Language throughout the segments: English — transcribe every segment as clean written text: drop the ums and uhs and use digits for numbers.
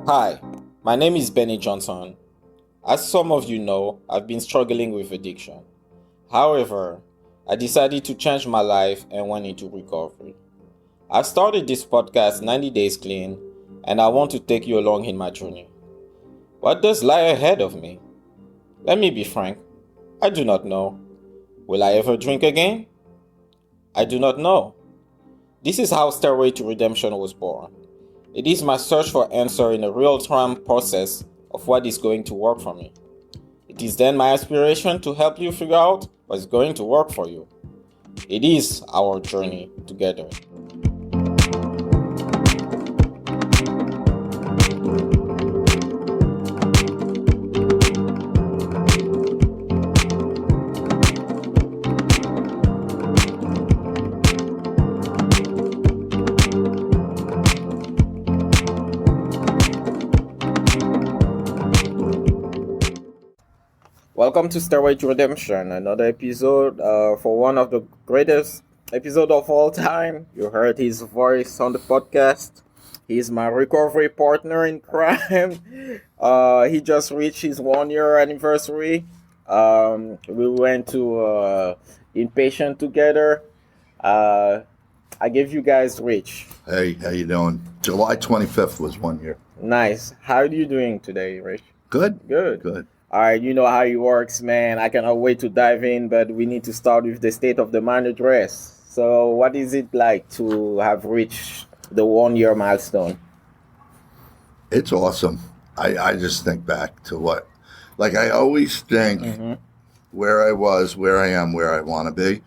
Hi, my name is Benny Johnson. As some of you know, I've been struggling with addiction. However, I decided to change my life and went into recovery. I've started this podcast 90 Days Clean, and I want to take you along in my journey. What does lie ahead of me? Let me be frank, I do not know. Will I ever drink again? I do not know. This is how Stairway to Redemption was born. It is my search for answer in a real-time process of what is going to work for me. It is then my aspiration to help you figure out what's going to work for you. It is our journey together. Welcome to Stairway to Redemption, another episode for one of the greatest episodes of all time. You heard his voice on the podcast. He's my recovery partner in crime. He just reached his 1-year anniversary. We went to inpatient together. I gave you guys Rich. Hey, how you doing? July 25th was 1 year. Nice. How are you doing today, Rich? Good. Good. All right, you know how it works, man. I cannot wait to dive in, but we need to start with the state of the mind address. So what is it like to have reached the 1 year milestone? It's awesome. I just think back to I always think where I was, where I am, where I want to be.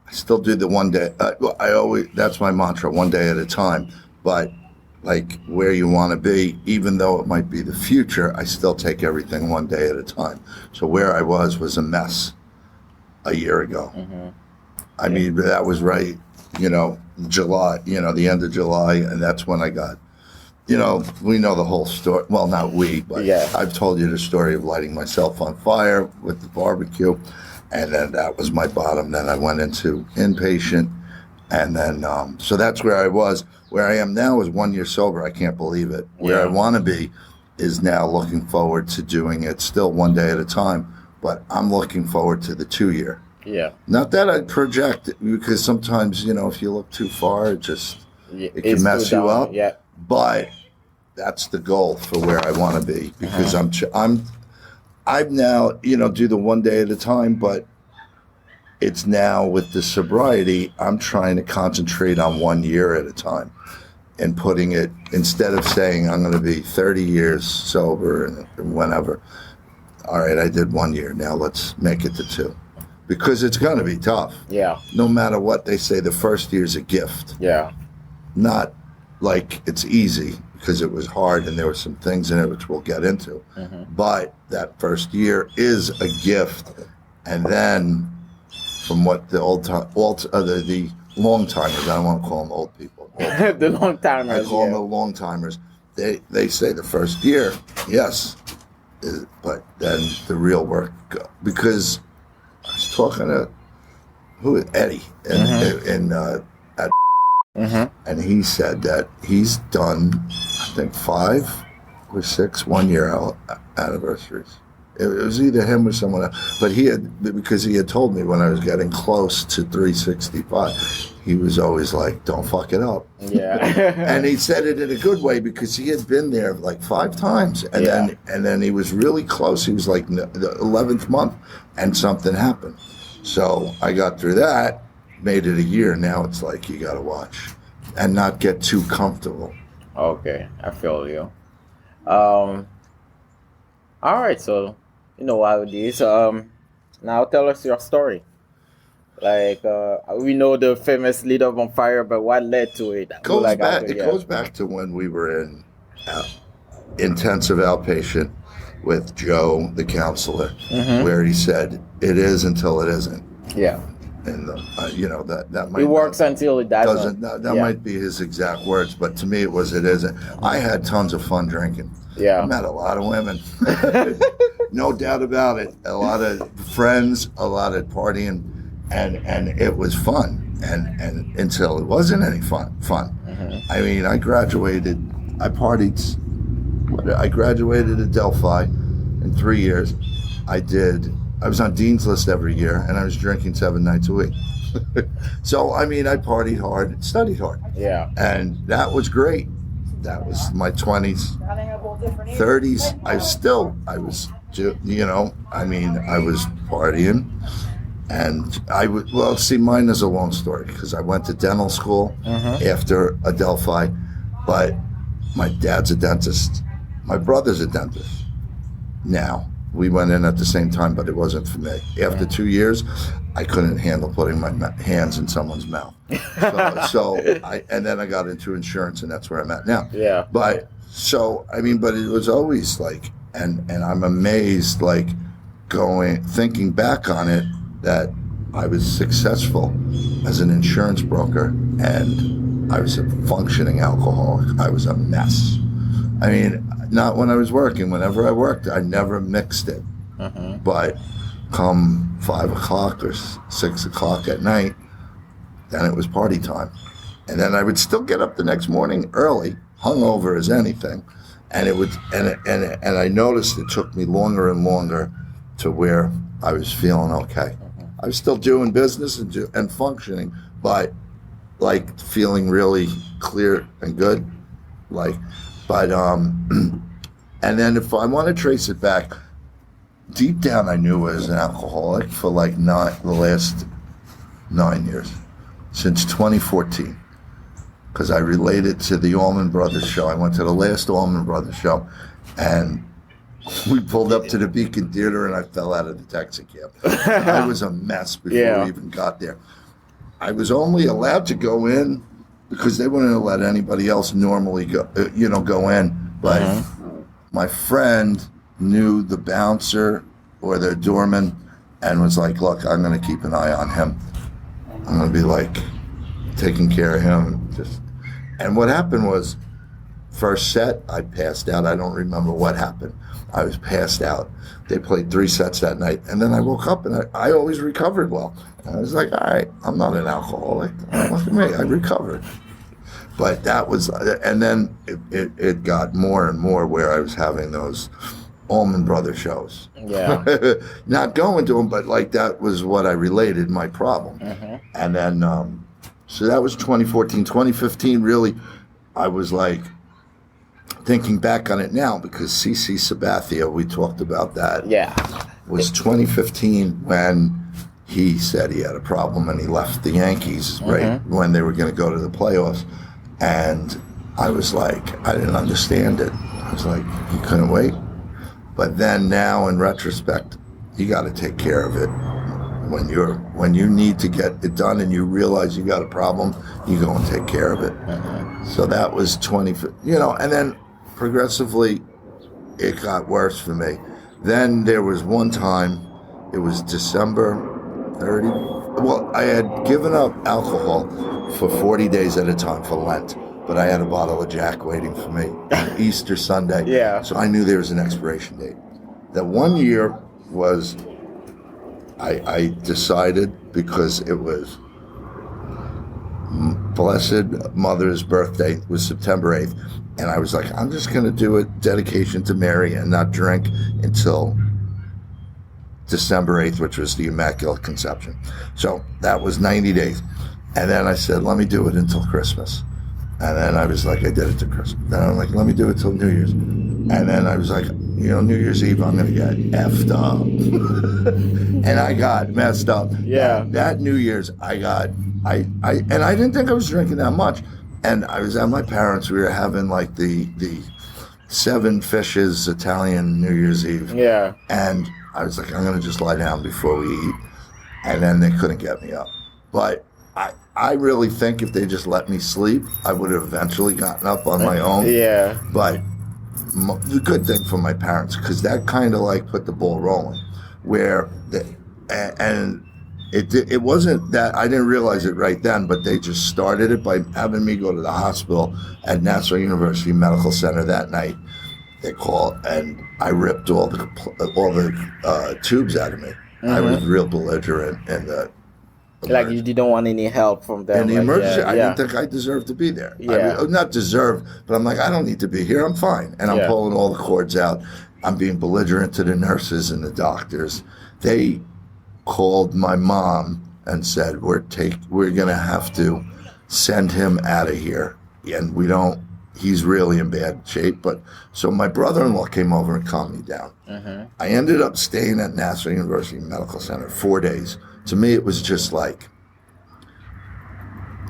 I still do the one day. That's my mantra, one day at a time. But like where you want to be, even though it might be the future, I still take everything one day at a time. So where I was a mess a year ago. I mean, that was right, July, the end of July, and that's when I got, we know the whole story. Well, not we, but yeah. I've told you the story of lighting myself on fire with the barbecue, and then that was my bottom. Then I went into inpatient, and then, so that's where I was. Where I am now is 1 year sober. I can't believe it. Where I want to be is now looking forward to doing it still one day at a time, but I'm looking forward to the 2 year. Yeah. Not that I project it, because sometimes, if you look too far, it can mess you up. Yeah. But that's the goal for where I want to be, because I'm now, do the one day at a time, but it's now with the sobriety, I'm trying to concentrate on 1 year at a time and putting it, instead of saying I'm going to be 30 years sober and whenever. All right, I did 1 year. Now let's make it to 2. Because it's going to be tough. Yeah. No matter what they say, the first year's a gift. Yeah. Not like it's easy, because it was hard and there were some things in it which we'll get into. But that first year is a gift. And then from what the the long timers, I don't want to call them old people. The long timers. I call them the long timers. They say the first year, yes, but then the real work, because I was talking to Eddie and he said that he's done, I think, 5 or 6 1-year anniversaries. It was either him or someone else, but because he had told me when I was getting close to 365, he was always like, "Don't fuck it up." Yeah. And he said it in a good way, because he had been there like 5 times, and then he was really close. He was like the 11th month, and something happened. So I got through that, made it a year. Now it's like you got to watch and not get too comfortable. Okay, I feel you. All right, so you know how it is. Now tell us your story. Like, we know the famous Lit Up on Fire, but what led to it? It goes back to when we were in intensive outpatient with Joe, the counselor, where he said, "It is until it isn't." Yeah. And that might it works until it doesn't. That might be his exact words, but to me it was, it isn't. I had tons of fun drinking. Yeah. I met a lot of women. No doubt about it. A lot of friends, a lot of partying, and it was fun. And until it wasn't any fun. I mean, I graduated, I partied I graduated at Delphi in 3 years. I was on Dean's List every year, and I was drinking 7 nights a week. So, I mean, I partied hard, studied hard. Yeah. And that was great. That was my 20s. 30s, I was partying. And mine is a long story because I went to dental school after Adelphi, but my dad's a dentist. My brother's a dentist. Now, we went in at the same time, but it wasn't for me. After 2 years, I couldn't handle putting my hands in someone's mouth. And then I got into insurance, and that's where I'm at now. Yeah. But it was always like, and I'm amazed, like, thinking back on it, that I was successful as an insurance broker, and I was a functioning alcoholic. I was a mess. I mean, not when I was working. Whenever I worked, I never mixed it. But come 5 o'clock or 6 o'clock at night, then it was party time. And then I would still get up the next morning early, hungover as anything. And and I noticed it took me longer and longer to where I was feeling okay. I was still doing business and functioning, but like feeling really clear and good. And then if I want to trace it back, deep down I knew I was an alcoholic for not the last 9 years, since 2014. Because I related to the Allman Brothers show. I went to the last Allman Brothers show, and we pulled up to the Beacon Theater, and I fell out of the taxi cab. I was a mess before we even got there. I was only allowed to go in because they wouldn't let anybody else normally go in. But my friend knew the bouncer or the doorman and was like, look, I'm going to keep an eye on him. I'm going to be like taking care of him. And what happened was, first set, I passed out. I don't remember what happened. I was passed out. They played 3 sets that night. And then I woke up, and I always recovered well. And I was like, all right, I'm not an alcoholic. Look at me, I recovered. But that was, and then it got more and more where I was having those Allman Brothers shows. Yeah. Not going to them, but that was what I related my problem. And then, so that was 2014. 2015, really, I was thinking back on it now, because CC Sabathia, we talked about that. Yeah. Was 2015 when he said he had a problem and he left the Yankees right when they were going to go to the playoffs. And I was like, I didn't understand it. I was like, he couldn't wait. But then now in retrospect, you got to take care of it. When you need to get it done and you realize you got a problem, you go and take care of it. So that was and then progressively it got worse for me. Then there was one time, it was December 30. Well, I had given up alcohol for 40 days at a time for Lent, but I had a bottle of Jack waiting for me on Easter Sunday. Yeah. So I knew there was an expiration date. That one year was, I decided, because it was Blessed Mother's birthday, was September 8th, and I was like, I'm just going to do a dedication to Mary and not drink until December 8th, which was the Immaculate Conception. So that was 90 days. And then I said, let me do it until Christmas. And then I was like, I did it to Christmas. Then I'm like, let me do it till New Year's. And then I was like, New Year's Eve, I'm going to get effed up. And I got messed up. Yeah. That New Year's, I didn't think I was drinking that much. And I was at my parents', we were having the 7 Fishes Italian New Year's Eve. Yeah. And I was like, I'm going to just lie down before we eat. And then they couldn't get me up. But I really think if they just let me sleep, I would have eventually gotten up on my own. Yeah. But the good thing for my parents, because that kind of put the ball rolling, it wasn't that I didn't realize it right then, but they just started it by having me go to the hospital at Nassau University Medical Center that night. They called, and I ripped all the tubes out of me. I was real belligerent, and Like you didn't want any help from them. In the like, emergency, yeah, I yeah. didn't think I deserved to be there. Yeah. I mean, not deserve, but I'm like, I don't need to be here. I'm fine. And I'm Yeah. pulling all the cords out. I'm being belligerent to the nurses and the doctors. They called my mom and said, we're going to have to send him out of here. And he's really in bad shape. But so my brother-in-law came over and calmed me down. Mm-hmm. I ended up staying at Nassau University Medical Center 4 days. To me, it was just like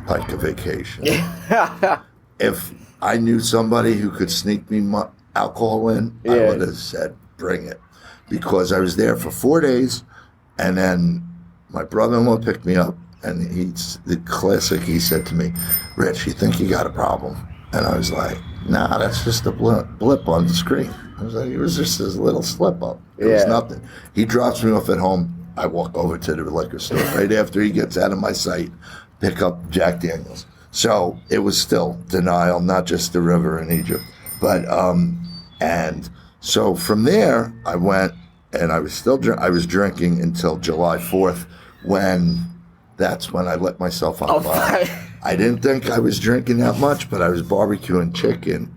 a vacation. If I knew somebody who could sneak me alcohol in, I would have said, bring it. Because I was there for 4 days, and then my brother-in-law picked me up, and he said to me, Rich, you think you got a problem? And I was like, nah, that's just a blip on the screen. I was like, it was just this little slip up. It was nothing. He drops me off at home. I walk over to the liquor store right after he gets out of my sight, pick up Jack Daniels. So it was still denial, not just the river in Egypt. But, and so from there, I went, and I was drinking until July 4th, that's when I let myself on fire. I didn't think I was drinking that much, but I was barbecuing chicken,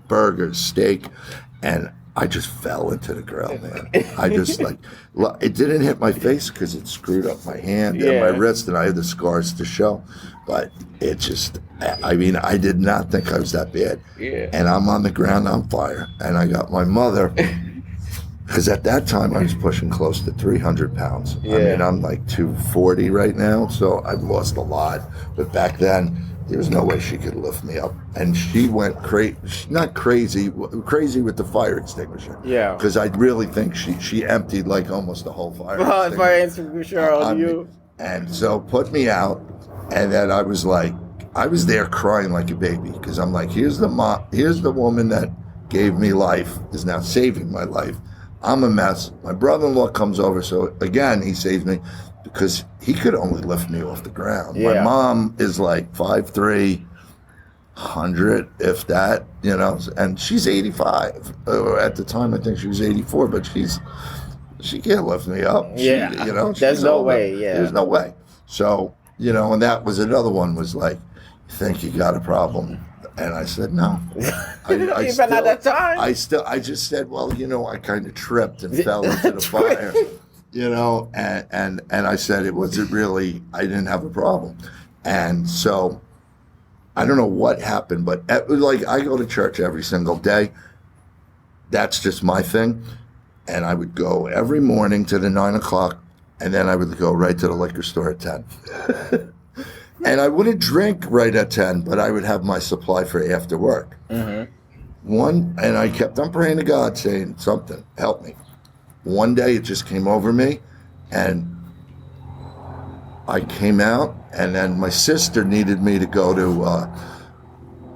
burgers, steak, and I just fell into the grill, man. I just it didn't hit my face because it screwed up my hand and my wrist, and I had the scars to show. But it just, I did not think I was that bad. Yeah. And I'm on the ground on fire, and I got my mother, because at that time I was pushing close to 300 pounds. Yeah. I'm like 240 right now, so I've lost a lot. But back then, there was no way she could lift me up. And she went not crazy with the fire extinguisher. Yeah. Because I really think she emptied like almost the whole fire extinguisher on you. And so put me out, and then I was there crying like a baby, because I'm like, here's the woman that gave me life, is now saving my life. I'm a mess. My brother-in-law comes over, so again, he saves me because he could only lift me off the ground. Yeah. My mom is like 5'3", 100, if that, and she's 85. At the time, I think she was 84, but she can't lift me up. Yeah. There's no way, There's no way. So, and that was another one, was like, you think you got a problem? And I said, no. Even at that time? I just said, well, I kind of tripped and fell into the fire, and I said, it wasn't really, I didn't have a problem. And so I don't know what happened, but I go to church every single day. That's just my thing. And I would go every morning to the 9 o'clock, and then I would go right to the liquor store at 10. And I wouldn't drink right at 10, but I would have my supply for after work. Mm-hmm. And I kept on praying to God, saying, something, help me. One day it just came over me, and I came out, and then my sister needed me to go to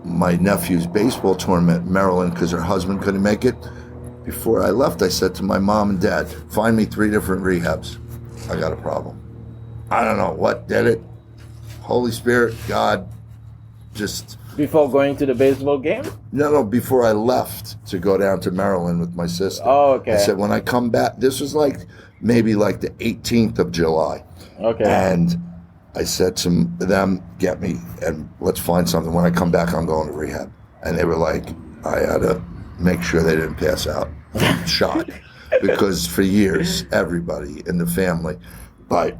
my nephew's baseball tournament in Maryland because her husband couldn't make it. Before I left, I said to my mom and dad, find me 3 different rehabs. I got a problem. I don't know what did it. Holy Spirit, God, just... Before going to the baseball game? No, before I left to go down to Maryland with my sister. Oh, okay. I said, when I come back, this was maybe the 18th of July. Okay. And I said to them, get me, and let's find something. When I come back, I'm going to rehab. And they were like, I had to make sure they didn't pass out. Shot. Because for years, everybody in the family, but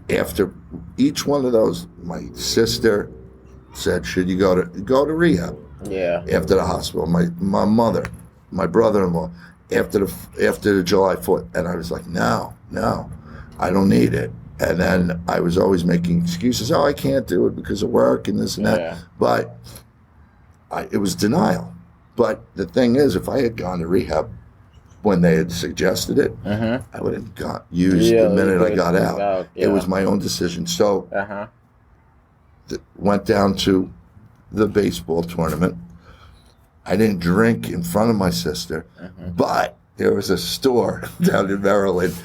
after each one of those, my sister said, should you go to rehab? Yeah. After the hospital, my mother, my brother-in-law, after the July 4th, and I was like, no, I don't need it. And then I was always making excuses. Oh, I can't do it because of work and this and that. Yeah. But it was denial. But the thing is, if I had gone to rehab when they had suggested it, I would have used the minute I got out. It was my own decision. So went down to the baseball tournament. I didn't drink in front of my sister, but there was a store down in Maryland,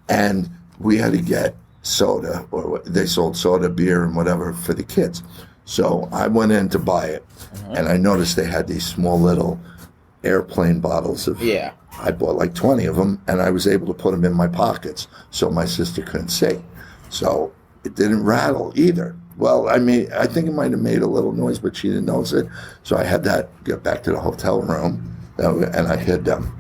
and we had to get soda, or they sold soda, beer, and whatever for the kids. So I went in to buy it, and I noticed they had these small little airplane bottles of... Yeah. I bought 20 of them, and I was able to put them in my pockets so my sister couldn't see. So it didn't rattle either. Well, I mean, I think it might have made a little noise, but she didn't notice it. So I had that get back to the hotel room, and I hid them.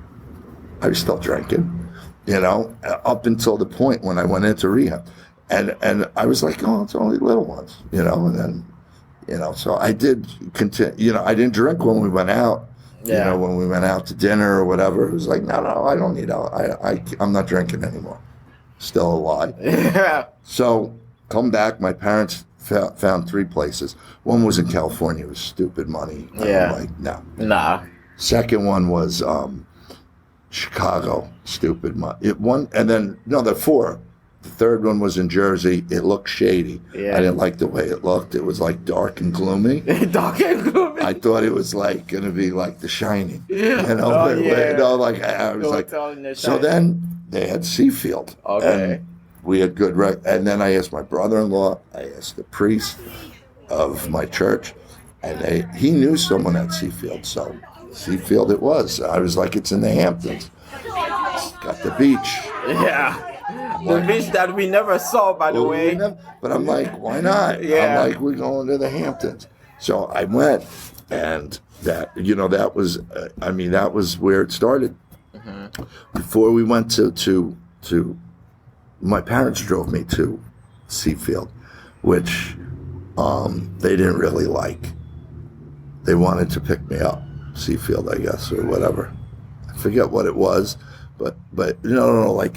I was still drinking, up until the point when I went into rehab. And I was like, oh, it's only little ones, and then, so I did continue, I didn't drink when we went out, when we went out to dinner or whatever. It was like, no, I don't need I'm not drinking anymore. Still alive. Yeah. So come back, my parents found 3 places. One was in California. It was stupid money. Yeah. I'm like, no. Nah. Second one was Chicago. Stupid money. There 4. The third one was in Jersey. It looked shady. Yeah. I didn't like the way it looked. It was like dark and gloomy. Dark and gloomy. I thought it was like going to be like The Shining. Yeah. I was like. So then they had Seafield. Okay. And we had good and then I asked my brother-in-law, I asked the priest of my church, and he knew someone at Seafield. So Seafield it was. I was like, it's in the Hamptons. It's got the beach. Yeah. The beach that we never saw, by the way. But I'm like, why not? Yeah. I'm like, we're going to the Hamptons. So I went, and that was, that was where it started. Mm-hmm. Before we went to my parents drove me to Seafield, which they didn't really like. They wanted to pick me up, Seafield, I guess, or whatever. I forget what it was, but no, like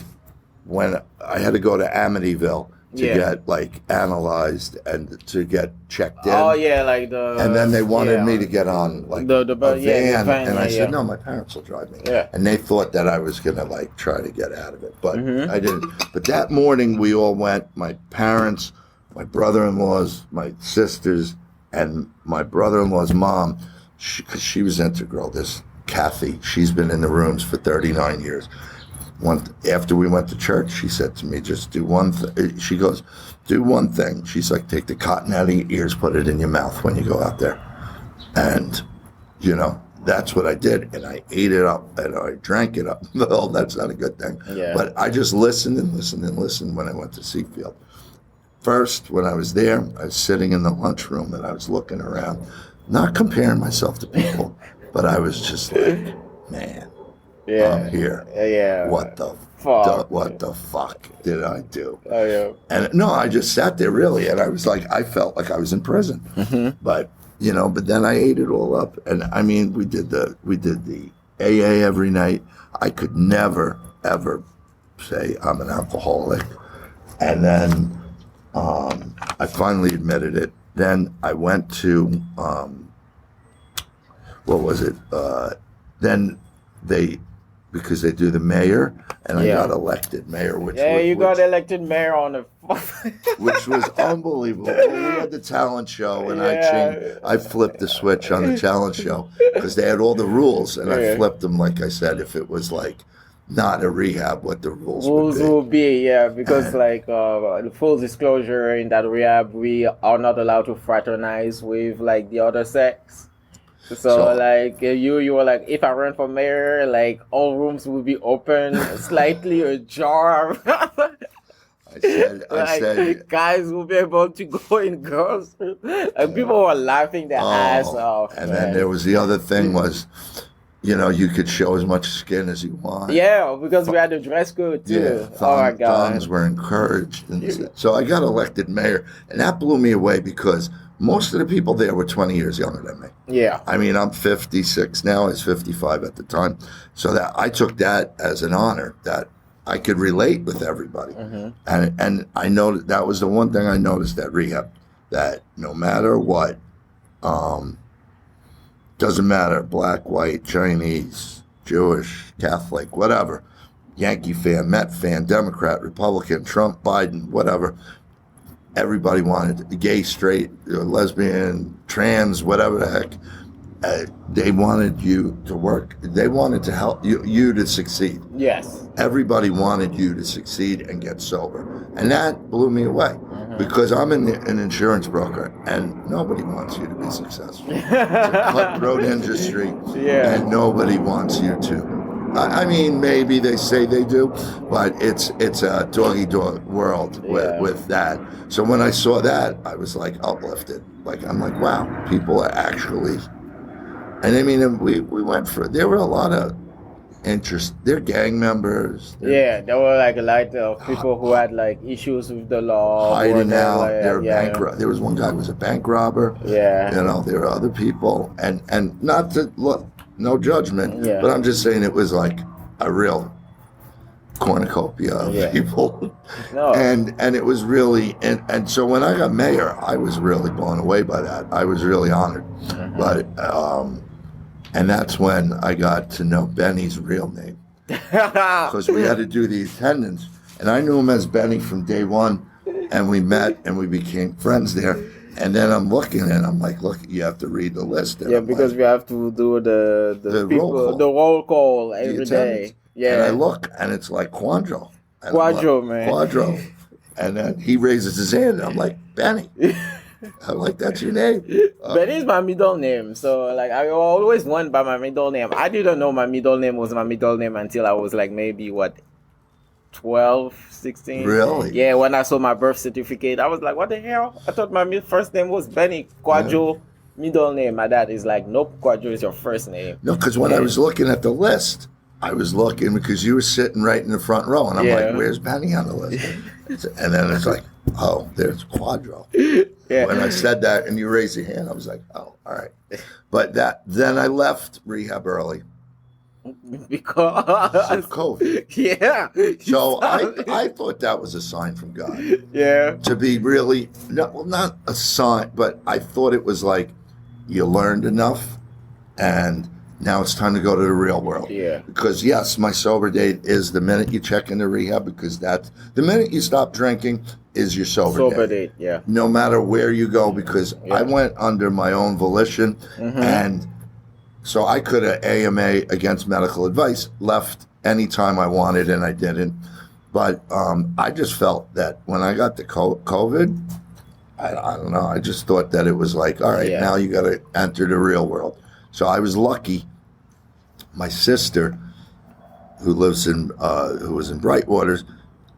when I had to go to Amityville to get like analyzed and to get checked in. Oh yeah, like the. And then they wanted me to get on like a van, and I said, no, my parents will drive me. Yeah. And they thought that I was gonna like try to get out of it, but I didn't. But that morning we all went. My parents, my brother-in-laws, my sisters, and my brother-in-law's mom, because she was integral. This Kathy, she's been in the rooms for 39 years. After we went to church, she said to me, just do one thing. She goes, do one thing. She's like, take the cotton out of your ears, put it in your mouth when you go out there. And, that's what I did. And I ate it up and I drank it up. Well, that's not a good thing. Yeah. But I just listened and listened and listened when I went to Seafield. First, when I was there, I was sitting in the lunchroom and I was looking around, not comparing myself to people, but I was just like, man. I'm here. Yeah. What the fuck did I do? Oh yeah. And no, I just sat there really, and I was like, I felt like I was in prison. Mm-hmm. But but then I ate it all up, and I mean, we did the AA every night. I could never ever say I'm an alcoholic, and then I finally admitted it. Then I went to what was it? Then because they do the mayor, and I got elected mayor. Which got elected mayor on the which was unbelievable. Well, we had the talent show, and I flipped the switch on the talent show because they had all the rules, and I flipped them. Like I said, if it was like not a rehab, what the rules would be. Because the full disclosure, in that rehab, we are not allowed to fraternize with like the other sex. So like you were like, if I run for mayor, like all rooms will be open, slightly ajar. I said, guys will be able to go in girls. And people were laughing their ass off. And then there was the other thing was, you could show as much skin as you want. Yeah, because we had a dress code too. Yeah, oh my God. Thongs were encouraged. And so I got elected mayor, and that blew me away because most of the people there were 20 years younger than me. Yeah. I mean, I'm 56 now. I was 55 at the time. So that I took that as an honor that I could relate with everybody. Mm-hmm. And I know that was the one thing I noticed at rehab, that no matter what, doesn't matter, black, white, Chinese, Jewish, Catholic, whatever, Yankee fan, Met fan, Democrat, Republican, Trump, Biden, whatever, everybody wanted gay, straight, lesbian, trans, whatever the heck. They wanted you to work. They wanted to help you to succeed. Yes. Everybody wanted you to succeed and get sober. And that blew me away because I'm an insurance broker and nobody wants you to be successful. It's a cutthroat industry and nobody wants you to I mean, maybe they say they do, but it's a dog world with that. So when I saw that, I was like uplifted. Like I'm like, wow, people are actually. And I mean, we went for. There were a lot of interest. They're gang members. There were like a lot of people who had like issues with the law, hiding out. Like, they were bank. There was one guy who was a bank robber. Yeah. You know, there were other people, and not to look. No judgment, but I'm just saying it was like a real cornucopia of people. No. And it was really, and so when I got mayor, I was really blown away by that. I was really honored. But, and that's when I got to know Benny's real name. Because we had to do the attendance. And I knew him as Benny from day one. And we met and we became friends there. And then I'm looking and I'm like, look, you have to read the list. And because we have to do the roll call every day. Yeah. And I look and it's like Quadro. Man. Quadro. And then he raises his hand and I'm like, Benny. I'm like, that's your name. Benny's my middle name. So like I always went by my middle name. I didn't know my middle name was my middle name until I was like maybe 12, 16. Really? Yeah, when I saw my birth certificate, I was like, what the hell? I thought my first name was Benny. Quadro, middle name. My dad is like, nope, Quadro is your first name. No, because when I was looking at the list, I was looking because you were sitting right in the front row. And I'm like, where's Benny on the list? And then it's like, oh, there's Quadro. When I said that and you raised your hand, I was like, oh, all right. But then I left rehab early. Because of COVID. Yeah. So I thought that was a sign from God. Yeah. To be really, not a sign, but I thought it was like you learned enough and now it's time to go to the real world. Yeah. Because yes, my sober date is the minute you check into rehab because that's the minute you stop drinking is your sober date. Yeah. No matter where you go because I went under my own volition and so I could have AMA against medical advice, left anytime I wanted, and I didn't. But I just felt that when I got the COVID, I don't know, I just thought that it was like, all right, now you got to enter the real world. So I was lucky. My sister, who was in Brightwaters,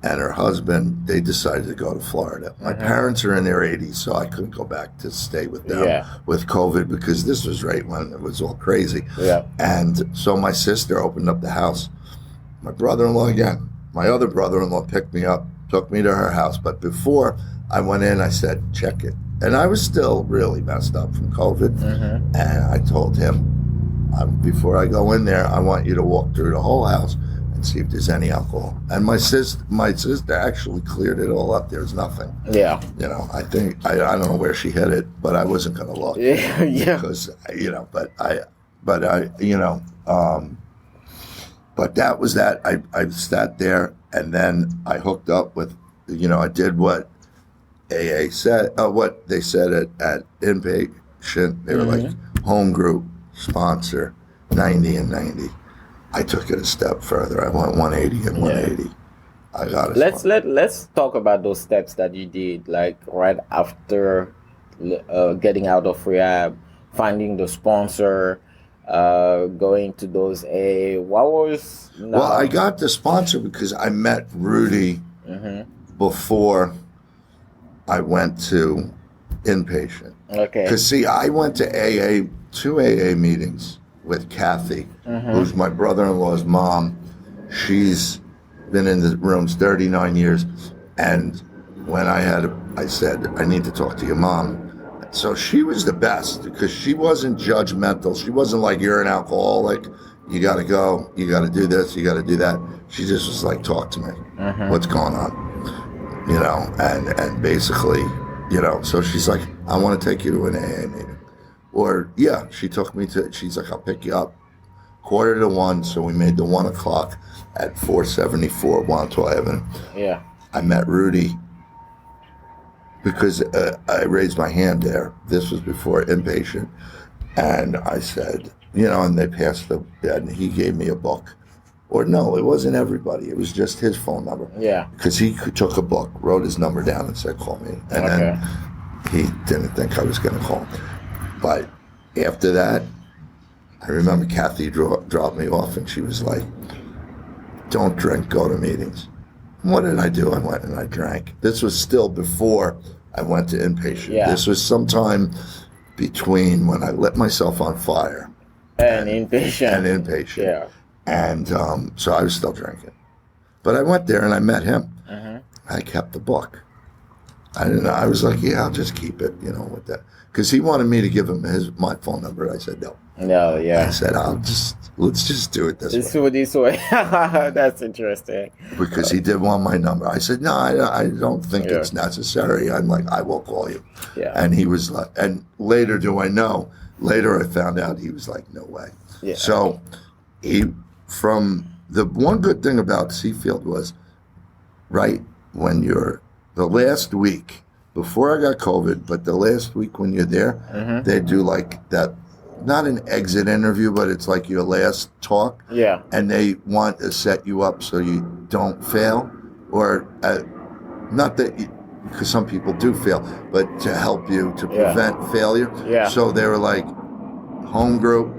and her husband, they decided to go to Florida. My parents are in their 80s, so I couldn't go back to stay with them with COVID because this was right when it was all crazy. Yeah. And so my sister opened up the house. My brother-in-law again, my other brother-in-law picked me up, took me to her house. But before I went in, I said, check it. And I was still really messed up from COVID. And I told him, before I go in there, I want you to walk through the whole house and see if there's any alcohol. And my sister actually cleared it all up. There's nothing. Yeah. You know, I think, I don't know where she hid it, but I wasn't going to look. Yeah. Because, you know, but that was that. I sat there and then I hooked up with, you know, I did what AA said, what they said at inpatient. They were like home group, sponsor, 90 and 90. I took it a step further. I went 180 and 180. I got it. Let's talk about those steps that you did, like right after getting out of rehab, finding the sponsor, going to those AA. What was? Well, I got the sponsor because I met Rudy before I went to inpatient. Okay. Because see, I went to two AA meetings with Kathy, who's my brother-in-law's mom. She's been in the rooms 39 years. And when I said, I need to talk to your mom. So she was the best because she wasn't judgmental. She wasn't like, you're an alcoholic. You got to go. You got to do this. You got to do that. She just was like, talk to me. What's going on? You know, and basically, you know, so she's like, I want to take you to an AA meeting. Or, she took me she's like, I'll pick you up 1:45. So we made the 1 o'clock at 474 Wantua Avenue. Yeah. I met Rudy because I raised my hand there. This was before inpatient. And I said, you know, and they passed and he gave me a book. Or no, it wasn't everybody. It was just his phone number. Yeah. Because he took a book, wrote his number down and said, call me. And then he didn't think I was going to call him. But after that, I remember Kathy dropped me off, and she was like, "Don't drink, go to meetings." What did I do? I went and I drank. This was still before I went to inpatient. Yeah. This was sometime between when I lit myself on fire and inpatient. Yeah. And so I was still drinking. But I went there and I met him. I kept the book. I didn't know. I was like, yeah, I'll just keep it, with that. Because he wanted me to give him my phone number. I said, no. No, yeah. I said, let's just do it this way. This way. That's interesting. Because he did want my number. I said, no, I don't think it's necessary. I'm like, I will call you. Yeah. And he was like, and later I found out he was like, no way. Yeah. So from the one good thing about Seafield was, right when the last week, before I got COVID, but the last week when you're there, they do like that, not an exit interview, but it's like your last talk. Yeah. And they want to set you up so you don't fail, or not that, because some people do fail, but to help you to prevent failure. Yeah. So they were like, home group,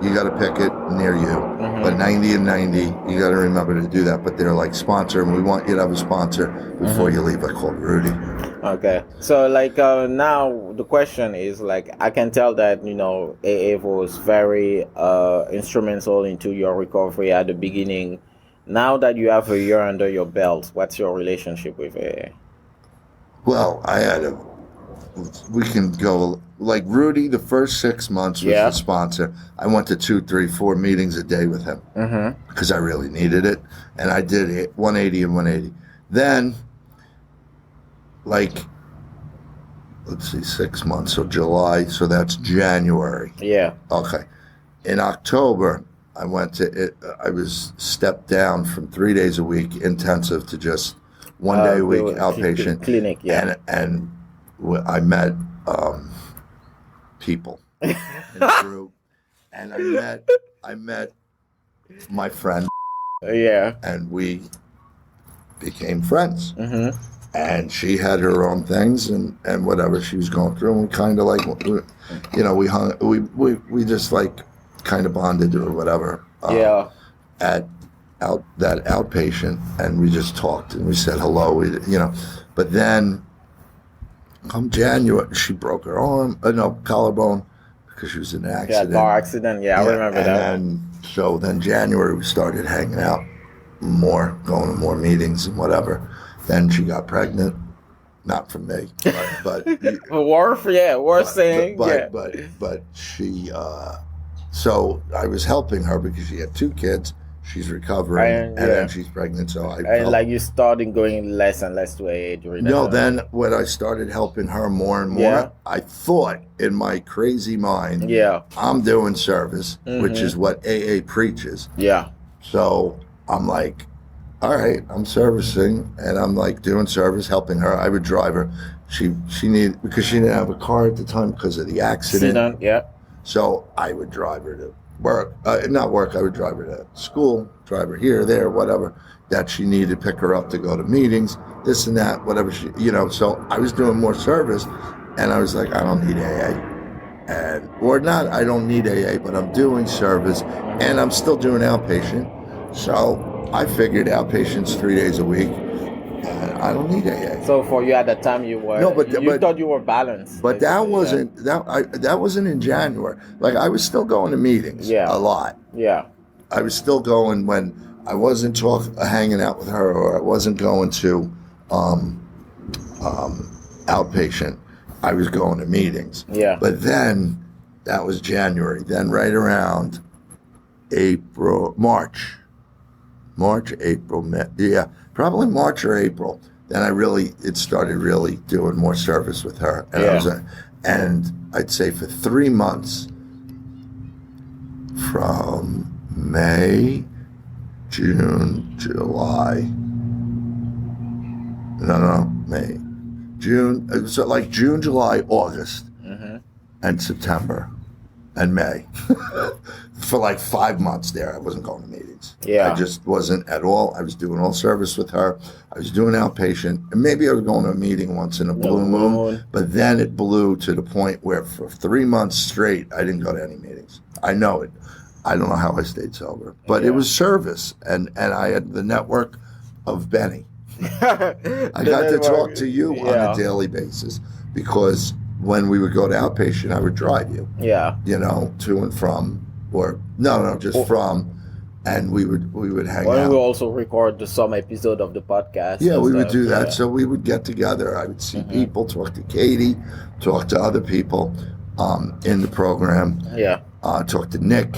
you got to pick it near you. But 90 and 90, you got to remember to do that. But they're like, sponsor, and we want you to have a sponsor before you leave. I called Rudy. Okay. So now the question is I can tell that, AA was very instrumental into your recovery at the beginning. Now that you have a year under your belt, what's your relationship with AA? Well, we can go, like Rudy, the first 6 months was the sponsor. I went to 2, 3, 4 meetings a day with him because I really needed it. And I did 180 and 180. Then, let's see, 6 months. So July, so that's January. Yeah. Okay. In October, I was stepped down from 3 days a week intensive to just 1 day a week outpatient. Clinic, yeah. And I met people in the group, and I met my friend. Yeah. And we became friends. And she had her own things and whatever she was going through, and we kind of we hung, we just kind of bonded or whatever. At that outpatient, and we just talked and we said hello. But then. Come January, she broke her arm, collarbone, because she was in an accident. Yeah, car accident. I remember that. And so then January we started hanging out more, going to more meetings and whatever. Then she got pregnant, not from me, but she. So I was helping her because she had 2 kids. She's recovering, and then she's pregnant. So you started going less and less to AA during that time. Then when I started helping her more and more, I thought in my crazy mind, I'm doing service, which is what AA preaches. Yeah. So I'm like, all right, I'm servicing, and I'm doing service, helping her. I would drive her. She needed, because she didn't have a car at the time because of the accident. So I would drive her to work, not work, I would drive her to school, drive her here, there, whatever, that she needed, pick her up to go to meetings, this and that, whatever so I was doing more service, and I was like, I don't need AA, I don't need AA, but I'm doing service, and I'm still doing outpatient, so I figured outpatient's 3 days a week, and I don't need AA. So for you at the time you thought you were balanced. But that wasn't in January. I was still going to meetings a lot. Yeah. I was still going when I wasn't hanging out with her, or I wasn't going to outpatient. I was going to meetings. Yeah. But then that was January. Then right around April, May, probably March or April. Then it started really doing more service with her. And and I'd say for 3 months, from May, June, July, May, June, so June, July, August, and September. and May. For like 5 months there, I wasn't going to meetings. Yeah. I just wasn't at all. I was doing all service with her. I was doing outpatient. And maybe I was going to a meeting once in a blue moon. But then it blew to the point where for 3 months straight, I didn't go to any meetings. I know it. I don't know how I stayed sober. But it was service. And I had the network of Benny. I got to talk to you on a daily basis because when we would go to outpatient, I would drive you. Yeah. You know, to and from. Or just from, and we would hang out. We also record some episode of the podcast. Yeah, we would do that. Yeah. So we would get together. I would see people, talk to Katie, talk to other people in the program. Yeah. Talk to Nick,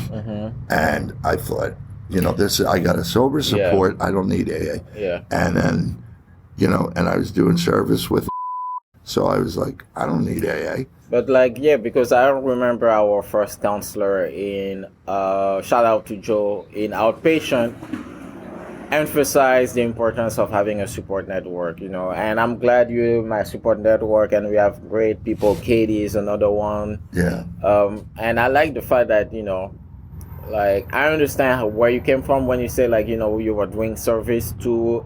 and I thought, you know, I got a sober support. I don't need AA. Yeah. And then, you know, and I was doing service with. So I was like, I don't need AA. But like, yeah, because I remember our first counselor in, shout out to Joe, in outpatient, emphasized the importance of having a support network, you know, and I'm glad you're my support network and we have great people. Katie is another one. Yeah. And I like the fact that, you know, like, I understand where you came from when you say, like, you know, you were doing service to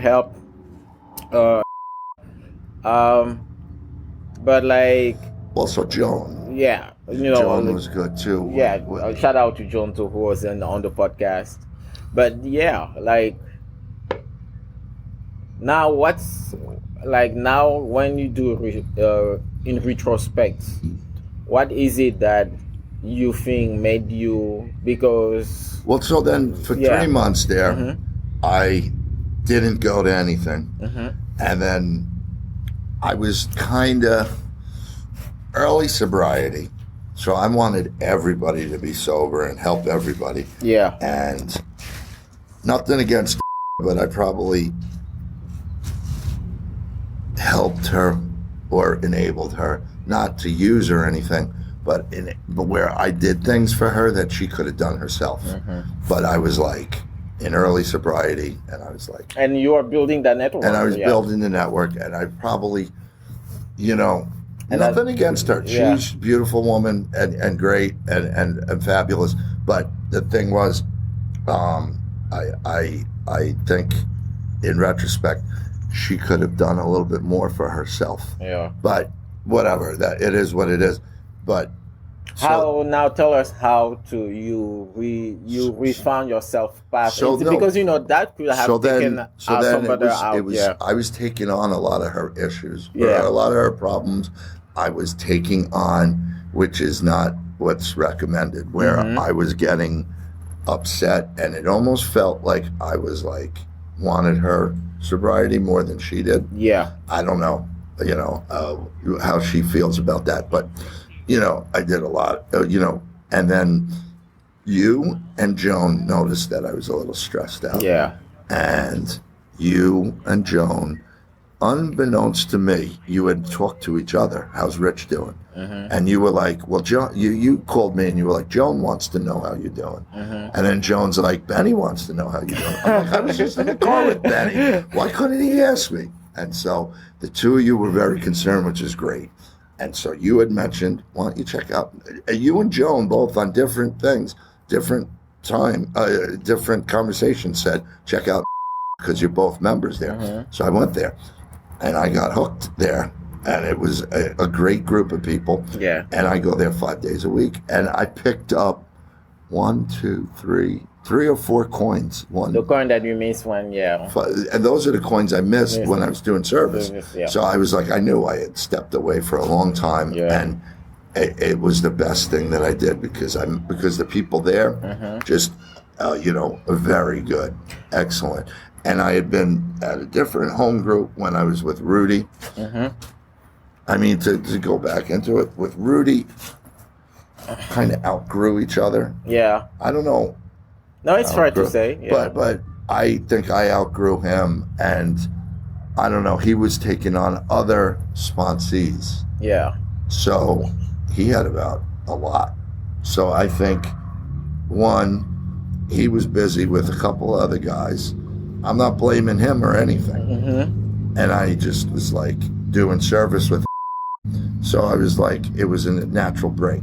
help, but like also Joan. Yeah, you know, Joan was good too. Yeah, shout out to Joan too, who was on the podcast. But yeah, like now when you do in retrospect, what is it that you think made you, because so then for 3 months there, I didn't go to anything, and then I was kind of early sobriety, so I wanted everybody to be sober and help everybody. Yeah. And nothing against, but I probably helped her or enabled her, not to use or anything, but where I did things for her that she could have done herself. But I was like in early sobriety, and I was like... And you are building that network. And I was building the network, and I probably, you know, and nothing against her. She's a beautiful woman and great and fabulous. But the thing was, I think in retrospect, she could have done a little bit more for herself. Yeah. But whatever, that it is what it is. But now tell us how you found yourself path, because you know that could have taken somebody out. I was taking on a lot of her issues, a lot of her problems. I was taking on, which is not what's recommended. Where I was getting upset, and it almost felt like I was like wanted her sobriety more than she did. Yeah, I don't know, you know, how she feels about that, but. You know, I did a lot, you know, and then you and Joan noticed that I was a little stressed out. Yeah. And you and Joan, unbeknownst to me, you had talked to each other. How's Rich doing? And you were like, well, Joan, you called me and you were like, Joan wants to know how you're doing. And then Joan's like, Benny wants to know how you're doing. I'm like, I was just in the car with Benny. Why couldn't he ask me? And so the two of you were very concerned, which is great. And so you had mentioned, why don't you check out, you and Joan both on different things, different time, different conversations said, check out, because you're both members there. So I went there and I got hooked there, and it was a great group of people. Yeah. And I go there 5 days a week, and I picked up 3 or 4 coins. The coin that you missed one, and those are the coins I missed when I was doing service. So I was like, I knew I had stepped away for a long time, and it was the best thing that I did because the people there just, you know, are very good, excellent. And I had been at a different home group when I was with Rudy. I mean, to go back into it, with Rudy, kind of outgrew each other. Yeah. I don't know. No, it's fair to say. Yeah. But I think I outgrew him, and I don't know, he was taking on other sponsees. Yeah. So he had about a lot. So I think, one, he was busy with a couple other guys. I'm not blaming him or anything. And I just was like doing service with So I was like, it was a natural break.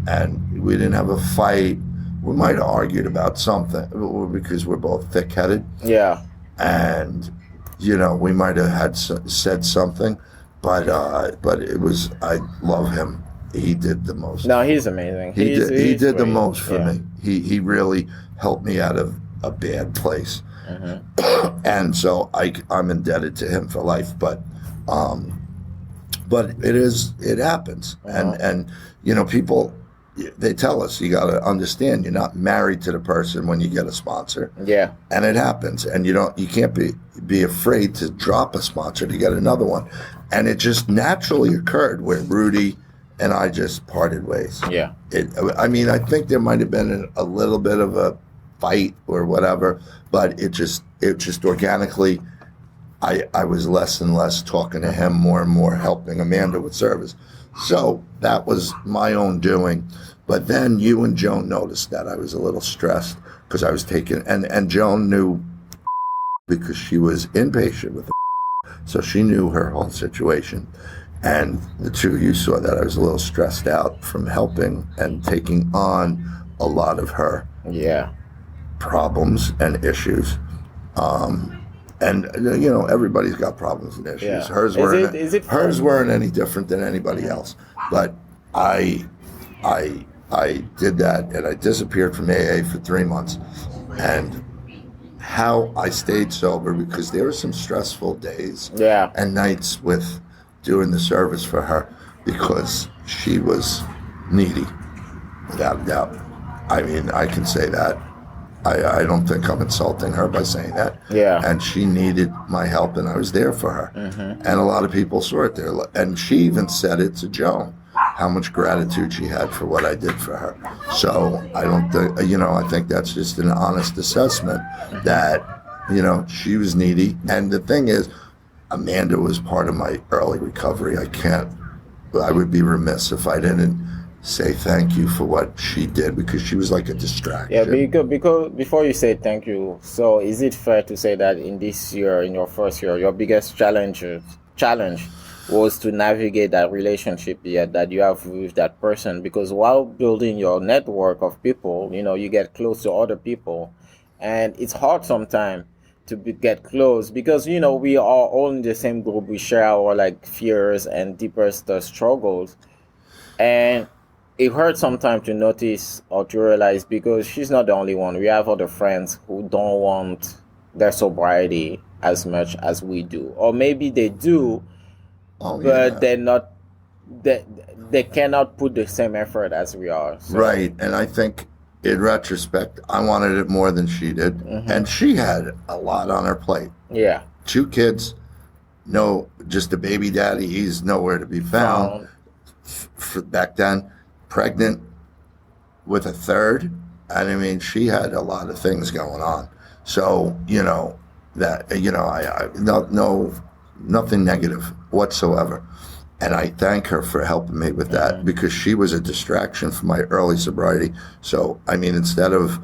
And we didn't have a fight. We might have argued about something because we're both thick-headed. Yeah. And, we might have said something, but it was, I love him. He did the most. No, he's amazing. He did the great. most for me. He really helped me out of a bad place. Mm-hmm. And so I'm indebted to him for life, but it happens. Uh-huh. And people, they tell us, you got to understand, you're not married to the person when you get a sponsor. Yeah. And it happens. And you can't be afraid to drop a sponsor to get another one. And it just naturally occurred where Rudy and I just parted ways. Yeah. I think there might have been a little bit of a fight or whatever, but it just organically, I was less and less talking to him, more and more helping Amanda with service. So that was my own doing. But then you and Joan noticed that I was a little stressed because I was taking, and Joan knew because she was inpatient with so she knew her whole situation. And the two of you saw that I was a little stressed out from helping and taking on a lot of her problems and issues. And everybody's got problems and issues. Yeah. Hers weren't any different than anybody else. But I did that, and I disappeared from AA for 3 months. And how I stayed sober, because there were some stressful days and nights with doing the service for her, because she was needy, without a doubt. I mean, I can say that. I don't think I'm insulting her by saying that. Yeah. And she needed my help, and I was there for her. Mm-hmm. And a lot of people saw it there. And she even said it to Joan, how much gratitude she had for what I did for her. So I don't think, I think that's just an honest assessment that, she was needy. And the thing is, Amanda was part of my early recovery. I would be remiss if I didn't say thank you for what she did, because she was like a distraction. Yeah, because before you say thank you, so is it fair to say that in this year, in your first year, your biggest challenge was to navigate that relationship that you have with that person? Because while building your network of people, you get close to other people, and it's hard sometimes to get close, because we are all in the same group. We share our fears and deepest struggles, and it hurts sometimes to notice or to realize, because she's not the only one. We have other friends who don't want their sobriety as much as we do, or maybe they do, but they're not. They cannot put the same effort as we are. So. Right, and I think in retrospect, I wanted it more than she did, and she had a lot on her plate. Yeah, 2 kids, just a baby daddy. He's nowhere to be found. Back then. Pregnant with a third, and I mean, she had a lot of things going on. So nothing negative whatsoever. And I thank her for helping me with that, because she was a distraction for my early sobriety. So I mean, instead of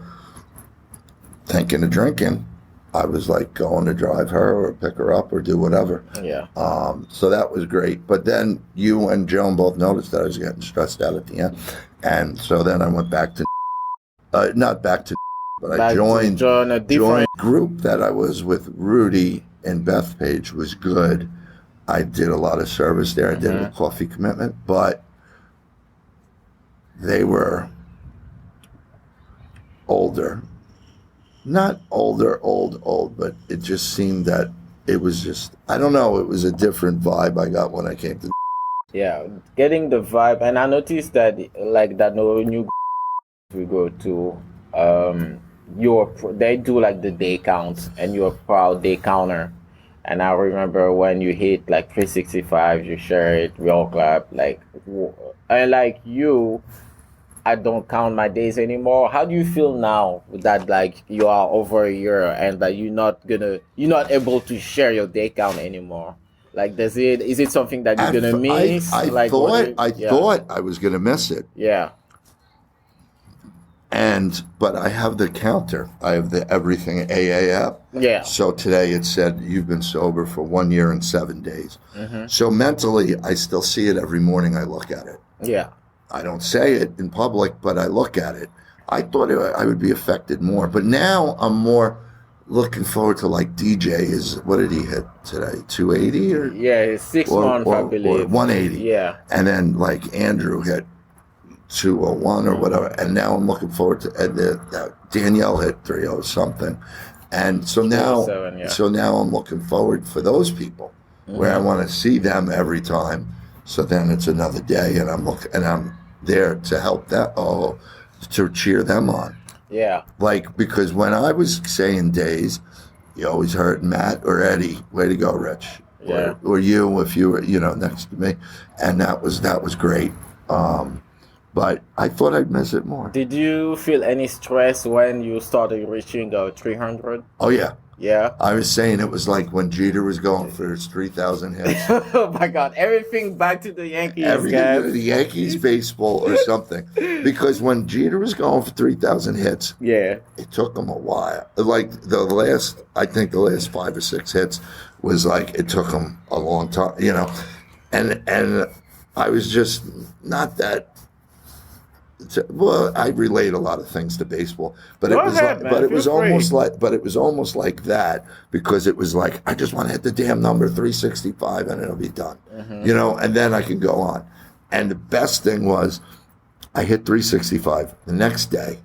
thinking of drinking, I was like going to drive her or pick her up or do whatever. Yeah. So that was great. But then you and Joan both noticed that I was getting stressed out at the end. And so then I went back to, not back to, but I joined a group that I was with. Rudy and Bethpage was good. I did a lot of service there. I did a coffee commitment, but they were older. Not old, but it just seemed that it was just, I don't know, it was a different vibe I got when I came to. Yeah, getting the vibe. And I noticed that, that no new we go to, they do the day count, and you're a proud day counter. And I remember when you hit 365, you share it, we all clap, and you, I don't count my days anymore. How do you feel now that you are over a year and that you're not able to share your day count anymore? Is it something that you're gonna miss? I thought I was gonna miss it. Yeah. But I have the counter. I have the everything AA app. Yeah. So today it said you've been sober for 1 year and 7 days. So mentally, I still see it every morning. I look at it. Yeah. I don't say it in public, but I look at it. I thought I would be affected more, but now I'm more looking forward to like DJ what did he hit today? 280 or yeah, 6 months I believe. Or 180. Yeah. And then like Andrew hit 201 or whatever, and now I'm looking forward to Danielle hit 30 something, and so now I'm looking forward for those people where I want to see them every time. So then it's another day, and I'm there to help that to cheer them on. Yeah. Like, because when I was saying days, you always heard Matt or Eddie, way to go, Rich. Yeah. Or you, if you were, next to me. And that was great. But I thought I'd miss it more. Did you feel any stress when you started reaching 300? Oh, yeah. Yeah. I was saying it was like when Jeter was going for his 3,000 hits. Oh my God! Everything back to the Yankees, the Yankees baseball or something. Because when Jeter was going for 3,000 hits, yeah, it took him a while. Like the last 5 or 6 hits was like it took him a long time, And I was just not that. Well, I relate a lot of things to baseball, but it was almost like that, because it was like I just want to hit the damn number 365 and it'll be done, and then I can go on. And the best thing was, I hit 365. The next day,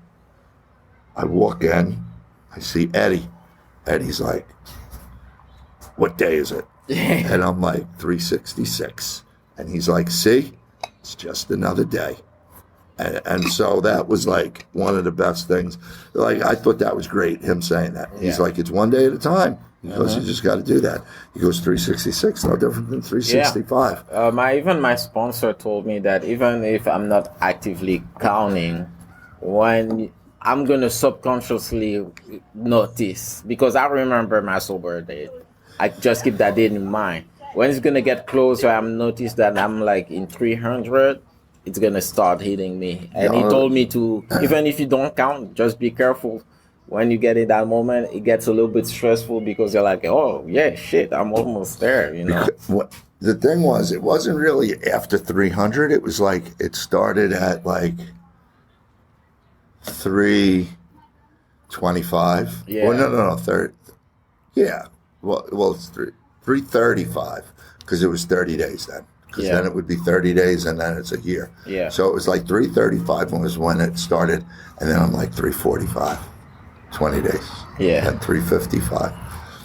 I walk in, I see Eddie. Eddie's like, "What day is it?" And I'm like, 366, and he's like, "See, it's just another day." And so that was like one of the best things. Like, I thought that was great, him saying that. He's like, it's one day at a time. He goes, you just got to do that. He goes, 366, no different than 365. Yeah. My sponsor told me that even if I'm not actively counting, when I'm going to subconsciously notice, because I remember my sober date. I just keep that date in mind. When it's going to get closer, I'm noticed that I'm like in 300. It's going to start hitting me. And he told me to, even if you don't count, just be careful. When you get in that moment, it gets a little bit stressful because you're like, oh, yeah, shit, I'm almost there, The thing was, it wasn't really after 300. It was like, it started at like 325. Yeah. Well, no, 30. Yeah. Well, it's 335 because it was 30 days then. Because then it would be 30 days and then it's a year. Yeah. So it was like 335 was when it started. And then I'm like 345, 20 days. Yeah. Then 355.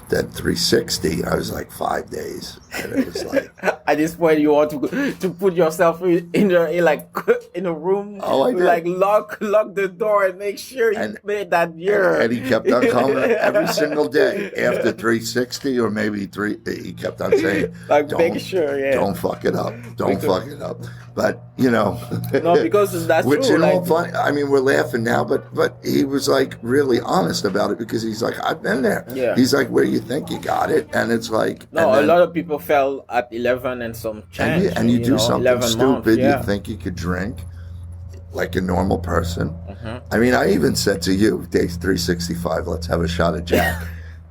Then 360, I was like 5 days. And it was like... At this point, you want to put yourself in a room. Oh, I did. Like lock the door and make sure you made that year. And he kept on coming every single day after 360 or maybe 3. He kept on saying, make sure, don't fuck it up. Don't fuck it up. But, No, because that's which true. Which is all funny. I mean, we're laughing now, but he was like really honest about it, because he's like, I've been there. Yeah. He's like, where you think you got it? And it's like... No, a lot of people fell at 11 and some change. And you do something stupid. Yeah. You think you could drink like a normal person. I mean, I even said to you, day 365, let's have a shot of Jack.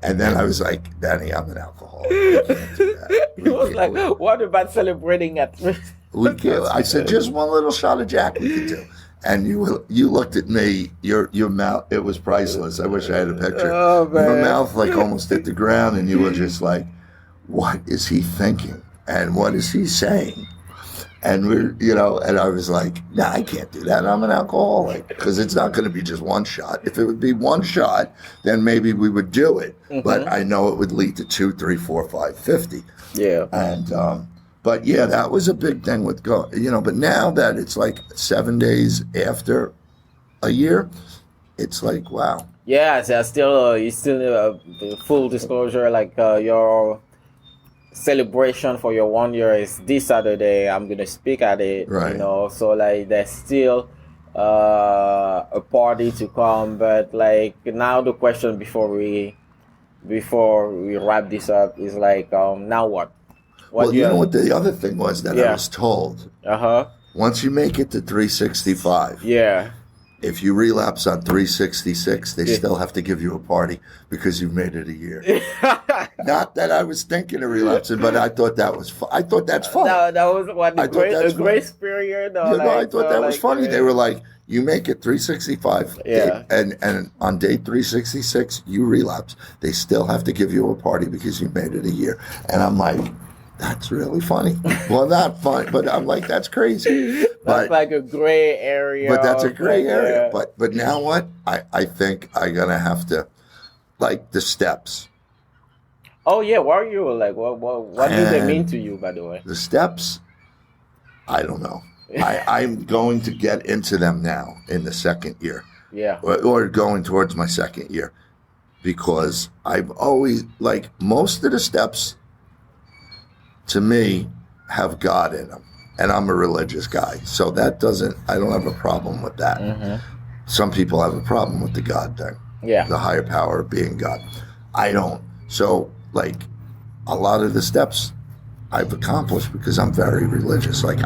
And then I was like, Benny, I'm an alcoholic. We can't do that. He was like, what about celebrating at 3? We can't. I said, just one little shot of Jack we could do. And you looked at me, your mouth, it was priceless. I wish I had a picture. Oh, man. Your mouth like almost hit the ground, and you were just like, what is he thinking? And what is he saying? And and I was like, nah, I can't do that. I'm an alcoholic, because it's not going to be just one shot. If it would be one shot, then maybe we would do it. But I know it would lead to 2, 3, 4, 5, 50. Yeah. And, but yeah, that was a big thing with but now that it's like 7 days after a year, it's like, wow. Yeah, so you still full disclosure, like your celebration for your 1 year is this Saturday. I'm gonna speak at it, right. So like there's still a party to come, but like now the question before we wrap this up is like, now what? Well, you know what the other thing was that I was told? Uh-huh. Once you make it to 365, yeah, if you relapse on 366, they still have to give you a party because you've made it a year. Not that I was thinking of relapsing, but I thought that was I thought that's funny. No, that was what the grace period. I thought that was funny. They were like, you make it 365, and on day 366 you relapse. They still have to give you a party because you made it a year. And I'm like, that's really funny. Well, not fun, but I'm like, that's crazy. That's like a gray area. But that's a gray area. But now what? I think I'm gonna have to, like, the steps. Oh yeah, what are you like? What do they mean to you, by the way? The steps, I don't know. I'm going to get into them now in the second year. Yeah. Or going towards my second year, because I've always, like, most of the steps to me have God in them, and I'm a religious guy, so I don't have a problem with that. Mm-hmm. Some people have a problem with the God thing. Yeah. The higher power of being God. I don't. So, like, a lot of the steps I've accomplished because I'm very religious. I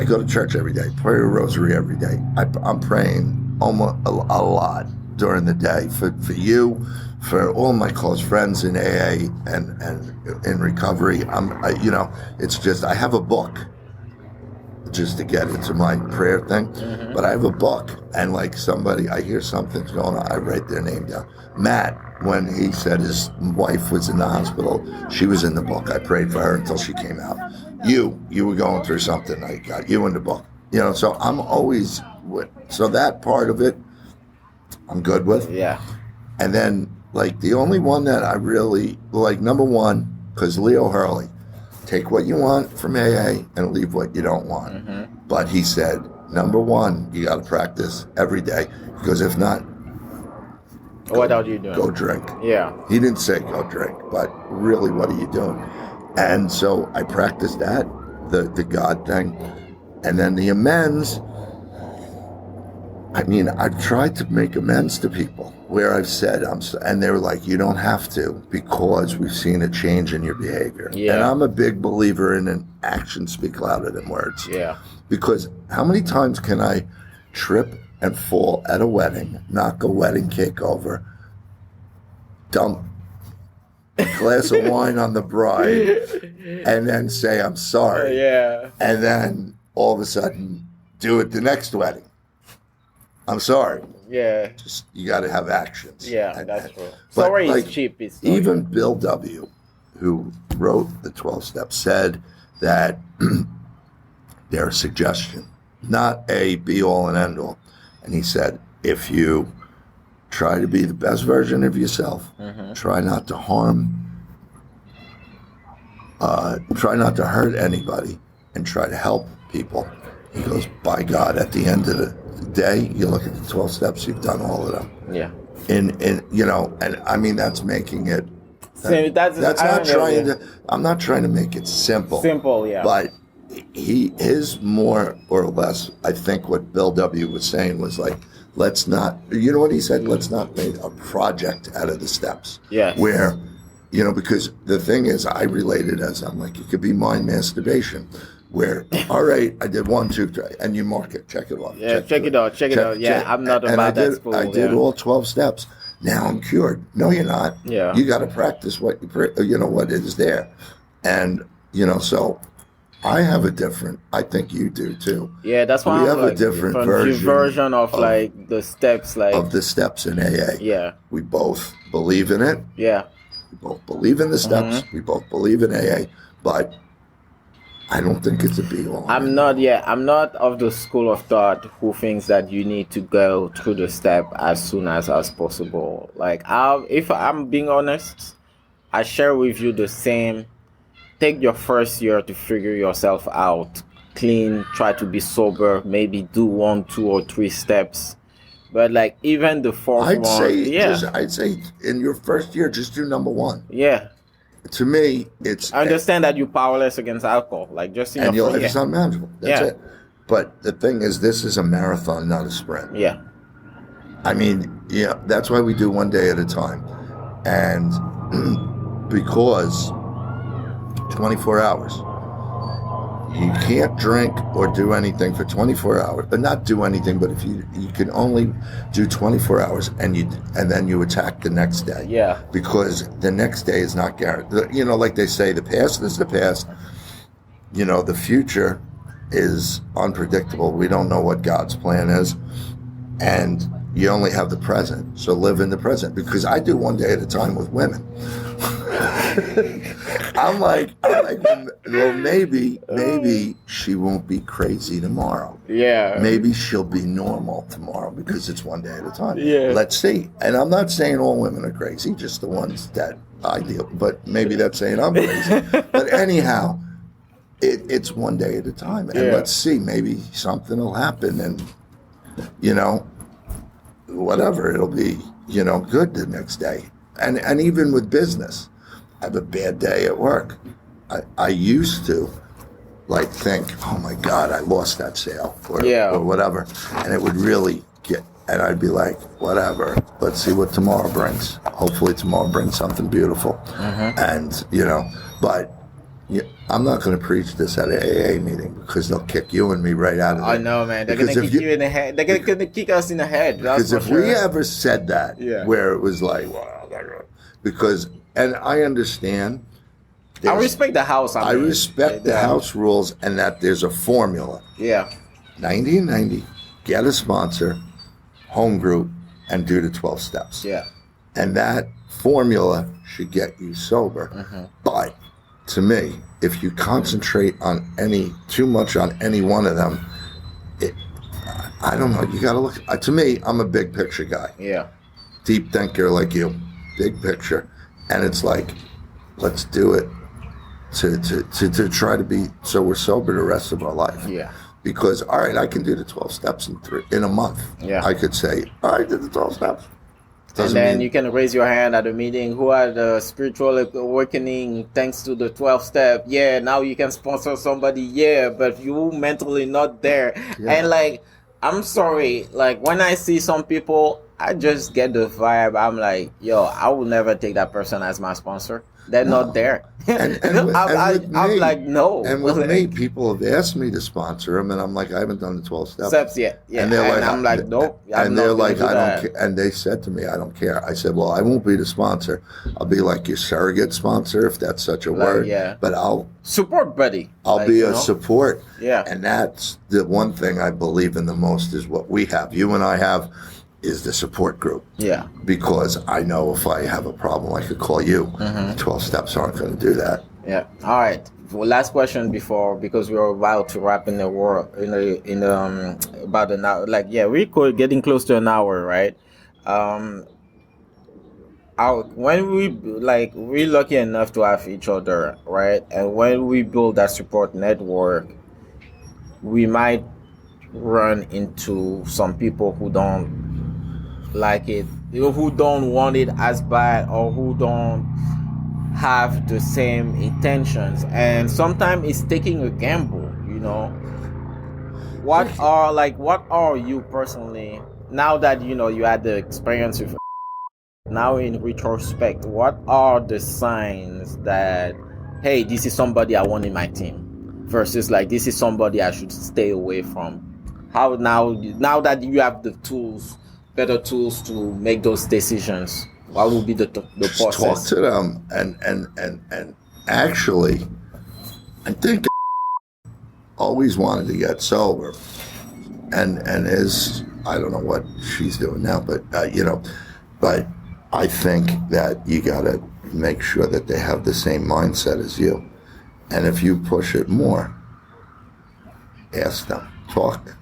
go to church every day, pray a rosary every day. I'm praying almost a lot during the day for you, for all my close friends in AA and in recovery. It's just, I have a book just to get into my prayer thing, but I have a book, and like I hear something's going on, I write their name down. Matt, when he said his wife was in the hospital, she was in the book. I prayed for her until she came out. You were going through something, I got you in the book. So I'm always so that part of it, I'm good with. Yeah. And then, like, the only one that I really, like, number one, because Leo Hurley, take what you want from AA and leave what you don't want. Mm-hmm. But he said, number one, you got to practice every day, because if not, what are you doing? Go drink. Yeah. He didn't say go drink, but really, what are you doing? And so I practiced that, the God thing. And then the amends, I mean, I've tried to make amends to people where I've said, and they were like, you don't have to, because we've seen a change in your behavior. Yeah. And I'm a big believer in an actions speak louder than words. Yeah. Because how many times can I trip and fall at a wedding, knock a wedding cake over, dump a glass of wine on the bride, and then say, I'm sorry. Yeah. And then all of a sudden do it the next wedding. I'm sorry. Yeah. Just, you got to have actions. Yeah, that's true. Sorry is cheap. Even Bill W., who wrote the 12 Steps, said that they're a suggestion, not a be-all and end-all. And he said, if you try to be the best version of yourself, try not to harm, try not to hurt anybody, and try to help people. He goes, by God, at the end of the day, you look at the 12 steps, you've done all of them. Yeah. And I mean, that's making it, I'm not trying to make it simple. Simple, yeah. But he is more or less, I think what Bill W. was saying was like, let's not, you know what he said? Let's not make a project out of the steps. Yes. Where, because the thing is, I relate it as, I'm like, it could be mind masturbation. Where, all right, I did 1, 2, 3, and you mark it, check it off. Yeah, check it out. Yeah, I'm not about that school. I did all 12 steps. Now I'm cured. No, you're not. Yeah. You got to practice what what is there. And, so I have a different, I think you do too. Yeah, that's why we have a different version of like the steps, like of the steps in AA. Yeah. We both believe in it. Yeah. We both believe in the steps. We both believe in AA, but I don't think it's a be-all. I'm not of the school of thought who thinks that you need to go through the step as soon as possible. Like, if I'm being honest, I share with you the same. Take your first year to figure yourself out, clean, try to be sober, maybe do 1, 2, or 3 steps. But like even the fourth I'd say in your first year, just do number 1. Yeah. To me, it's... I understand that you're powerless against alcohol. Like, just in your life is unmanageable. That's it. But the thing is, this is a marathon, not a sprint. Yeah. I mean, that's why we do 1 day at a time. And because 24 hours, you can't drink or do anything for 24 hours, but not do anything, but if you can only do 24 hours and then you attack the next day. Yeah. Because the next day is not guaranteed. You know, like they say, the past is the past. You know, the future is unpredictable. We don't know what God's plan is. And you only have the present. So live in the present. Because I do one day at a time with women. I'm like, well, maybe she won't be crazy tomorrow. Yeah. Maybe she'll be normal tomorrow because it's one day at a time. Yeah. Let's see. And I'm not saying all women are crazy, just the ones that I deal with. But maybe that's saying I'm crazy. But anyhow, it's one day at a time. And let's see. Maybe something will happen. And, you know, whatever. It'll be, you know, good the next day. And even with business. I have a bad day at work. I used to like think, oh my God, I lost that sale or whatever. And it would really and I'd be like, whatever, let's see what tomorrow brings. Hopefully tomorrow brings something beautiful. And, you know, but I'm not going to preach this at an AA meeting because they'll kick you and me right out of it. I know, man. They're going to kick you in the head. They're going to kick us in the head. Because if we ever said that, where it was like, wow, because... And I understand. I respect the house. I respect the house rules and that there's a formula. Yeah. 90-90, get a sponsor, home group, and do the 12 steps. Yeah. And that formula should get you sober. But to me, if you concentrate on too much on any one of them, I don't know. You got to look. To me, I'm a big picture guy. Yeah. Deep thinker like you. Big picture. And it's like, let's do it to try to be so we're sober the rest of our life. Yeah. Because, all right, I can do the 12 steps in a month. Yeah. I could say, all right, I did the 12 steps. And then you can raise your hand at the meeting. Who had the spiritual awakening thanks to the 12 step? Yeah, now you can sponsor somebody. Yeah, but you mentally not there. Yeah. And like, I'm sorry, like when I see some people, I just get the vibe. I'm like, yo, I will never take that person as my sponsor. They're not there. I'm like, no. And with me, people have asked me to sponsor them, and I'm like, I haven't done the 12 steps yet. Yeah. And they're like, I'm like, nope. And they're like, I don't care. And they said to me, I don't care. I said, well, I won't be the sponsor. I'll be like your surrogate sponsor, if that's such a word. Yeah. But I'll support buddy. I'll be a support. Yeah. And that's the one thing I believe in the most is what we have. You and I have. Is the support group. Yeah. Because I know if I have a problem, I could call you. 12 steps aren't going to do that. Yeah. All right. Well, last question because we're about to wrap in the world in about an hour. Like, yeah, we're getting close to an hour, right? When we're lucky enough to have each other, right? And when we build that support network, we might run into some people who don't like it, who don't want it as bad, or who don't have the same intentions, and sometimes it's taking a gamble, you know. What are you personally, now that you know you had the experience with, now in retrospect, what are the signs that, hey, this is somebody I want in my team, versus like this is somebody I should stay away from? How now that you have the tools, better tools to make those decisions, what will be the process? Talk to them, and actually, I think always wanted to get sober, and is, I don't know what she's doing now, but but I think that you gotta make sure that they have the same mindset as you, and if you push it more, ask them, talk.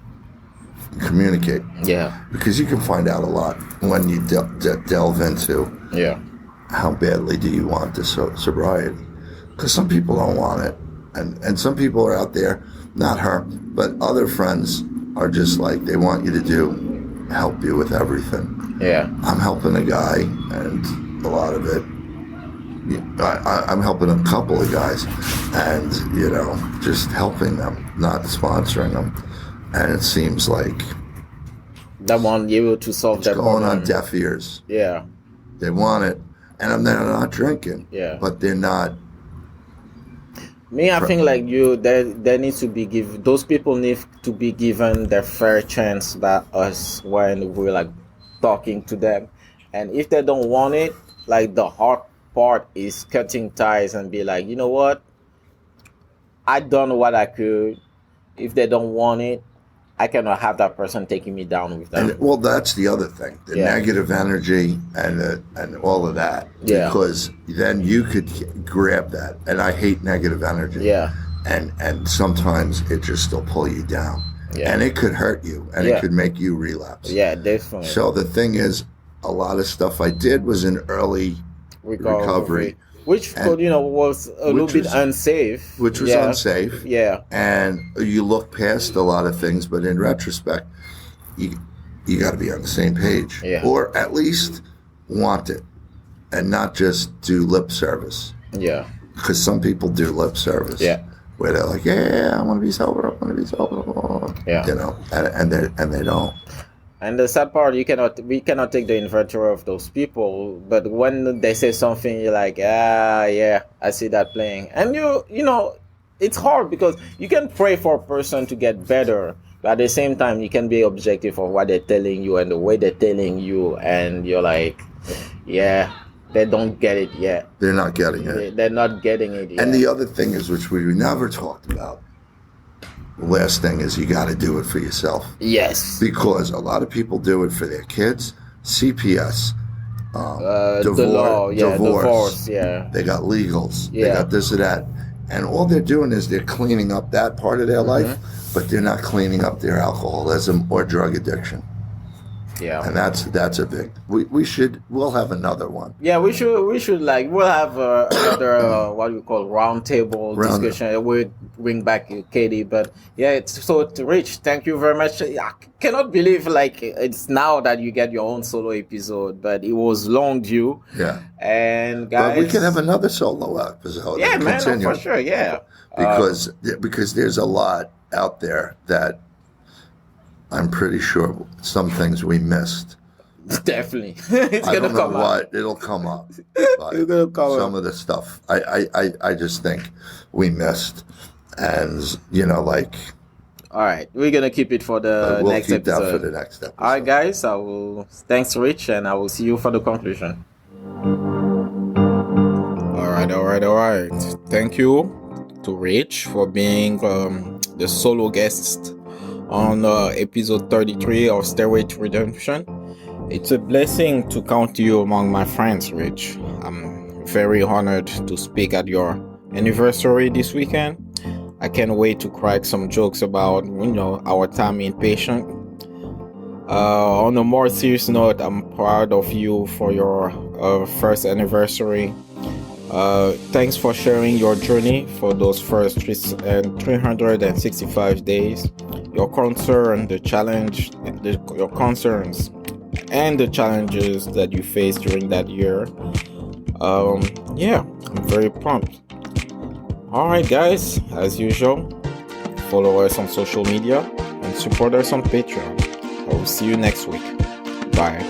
Communicate. Yeah. Because you can find out a lot when you delve into how badly do you want the sobriety. Because some people don't want it. And some people are out there, not her, but other friends are just like, they want you to help you with everything. Yeah. I'm helping a guy, and a lot of it, I'm helping a couple of guys, and, just helping them, not sponsoring them. And it seems like they want you to solve that going problem. On deaf ears. Yeah. They want it. And they're not drinking. Yeah. But they're not. Me, I think like you, there needs to be those people need to be given their fair chance by us when we're like talking to them, and if they don't want it, like the hard part is cutting ties and be like, you know what, I done what I could. If they don't want it, I cannot have that person taking me down with them. And, well, that's the other thing, the negative energy and all of that. Yeah. Because then you could grab that. And I hate negative energy. Yeah. And sometimes it just still pull you down. Yeah. And it could hurt you. And it could make you relapse. Yeah, definitely. So the thing is, a lot of stuff I did was in early recovery. Which could, was a little bit unsafe. Which was unsafe. Yeah. And you look past a lot of things, but in retrospect, you got to be on the same page. Yeah. Or at least want it and not just do lip service. Yeah. Because some people do lip service. Yeah. Where they're like, yeah, I want to be sober. I want to be sober. Yeah. And they don't. And the sad part, we cannot take the inventory of those people. But when they say something, you're like, yeah, I see that playing. And it's hard because you can pray for a person to get better, but at the same time, you can be objective of what they're telling you and the way they're telling you, and you're like, yeah, they don't get it yet. They're not getting it. They're not getting it yet. And the other thing is, which we never talked about. The last thing is you got to do it for yourself. Yes. Because a lot of people do it for their kids, CPS, divorce. Yeah. They got legals. Yeah. They got this or that. And all they're doing is they're cleaning up that part of their life, but they're not cleaning up their alcoholism or drug addiction. Yeah. And that's a big. We'll have another one. Yeah, we'll have another what we call roundtable discussion. We'll bring back Katie, but yeah, Rich, thank you very much. I cannot believe it's now that you get your own solo episode, but it was long due. Yeah. And guys, but we can have another solo episode. Yeah, man, for sure. Yeah. Because there's a lot out there that I'm pretty sure some things we missed. Definitely. It's going to come up. It'll come up. It's gonna come some of the stuff I just think we missed. And, all right. We're going to keep it for the next episode. We'll keep that for the next episode. All right, guys. Thanks, Rich, and I will see you for the conclusion. All right. Thank you to Rich for being the solo guest on episode 33 of Stairway to Redemption. It's a blessing to count you among my friends, Rich. I'm very honored to speak at your anniversary this weekend. I can't wait to crack some jokes about, our time inpatient. On a more serious note, I'm proud of you for your first anniversary. Thanks for sharing your journey for those first 365 days. Your concern, your concerns, and the challenges that you faced during that year. I'm very pumped. All right, guys, as usual, follow us on social media and support us on Patreon. I will see you next week. Bye.